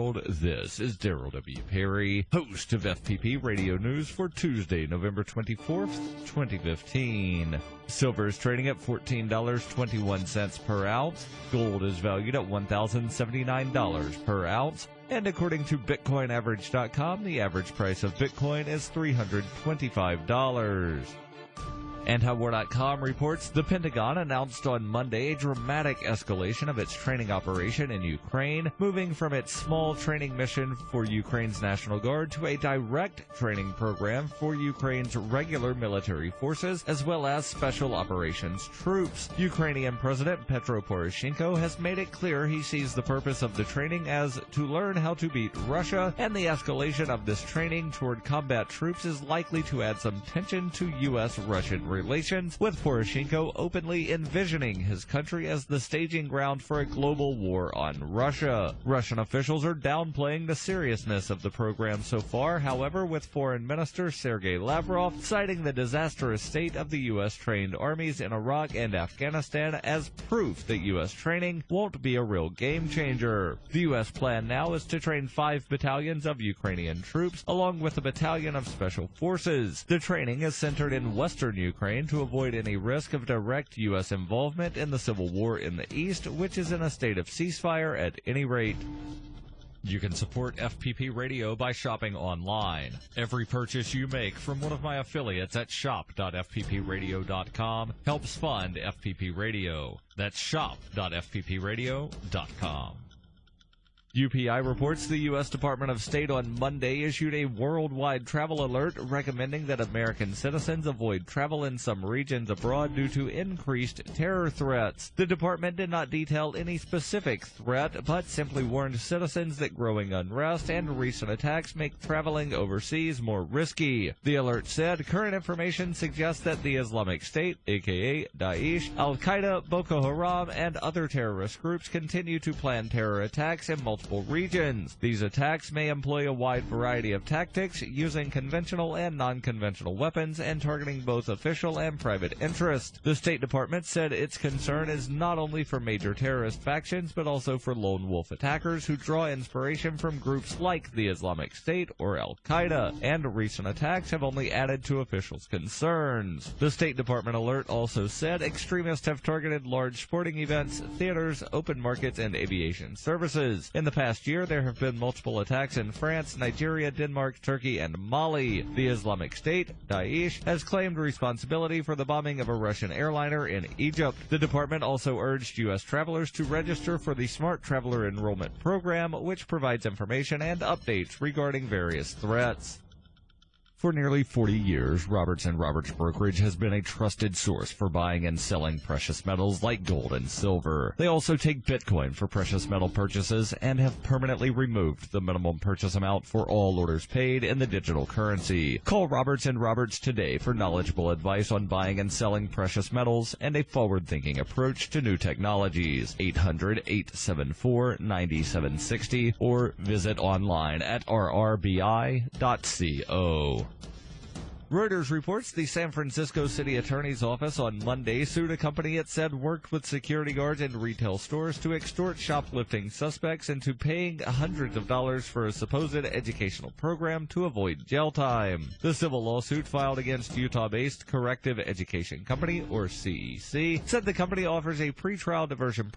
This is Daryl W. Perry, host of FPP Radio News for Tuesday, November 24th, 2015. Silver is trading at $14.21 per ounce. Gold is valued at $1,079 per ounce. And according to BitcoinAverage.com, the average price of Bitcoin is $325. And HowWar.com reports the Pentagon announced on Monday a dramatic escalation of its training operation in Ukraine, moving from its small training mission for Ukraine's National Guard to a direct training program for Ukraine's regular military forces, as well as special operations troops. Ukrainian President Petro Poroshenko has made it clear he sees the purpose of the training as to learn how to beat Russia, and the escalation of this training toward combat troops is likely to add some tension to U.S.-Russian relations, with Poroshenko openly envisioning his country as the staging ground for a global war on Russia. Russian officials are downplaying the seriousness of the program so far, however, with Foreign Minister Sergei Lavrov citing the disastrous state of the U.S.-trained armies in Iraq and Afghanistan as proof that U.S. training won't be a real game-changer. The U.S. plan now is to train 5 battalions of Ukrainian troops, along with a battalion of special forces. The training is centered in western Ukraine to avoid any risk of direct U.S. involvement in the civil war in the East, which is in a state of ceasefire at any rate. You can support FPP Radio by shopping online. Every purchase you make from one of my affiliates at shop.fppradio.com helps fund FPP Radio. That's shop.fppradio.com. UPI reports the U.S. Department of State on Monday issued a worldwide travel alert recommending that American citizens avoid travel in some regions abroad due to increased terror threats. The department did not detail any specific threat, but simply warned citizens that growing unrest and recent attacks make traveling overseas more risky. The alert said current information suggests that the Islamic State, aka Daesh, Al-Qaeda, Boko Haram, and other terrorist groups continue to plan terror attacks in multiple regions. These attacks may employ a wide variety of tactics, using conventional and non-conventional weapons and targeting both official and private interests. The State Department said its concern is not only for major terrorist factions, but also for lone wolf attackers who draw inspiration from groups like the Islamic State or Al-Qaeda, and recent attacks have only added to officials' concerns. The State Department alert also said extremists have targeted large sporting events, theaters, open markets, and aviation services. In the past year, there have been multiple attacks in France, Nigeria, Denmark, Turkey, and Mali. The Islamic State, Daesh, has claimed responsibility for the bombing of a Russian airliner in Egypt. The department also urged U.S. travelers to register for the Smart Traveler Enrollment Program, which provides information and updates regarding various threats. For nearly 40 years, Roberts & Roberts Brokerage has been a trusted source for buying and selling precious metals like gold and silver. They also take Bitcoin for precious metal purchases and have permanently removed the minimum purchase amount for all orders paid in the digital currency. Call Roberts & Roberts today for knowledgeable advice on buying and selling precious metals and a forward-thinking approach to new technologies. 800-874-9760 or visit online at rrbi.co. Reuters reports the San Francisco City Attorney's Office on Monday sued a company it said worked with security guards in retail stores to extort shoplifting suspects into paying hundreds of dollars for a supposed educational program to avoid jail time. The civil lawsuit filed against Utah-based Corrective Education Company, or CEC, said the company offers a pretrial diversion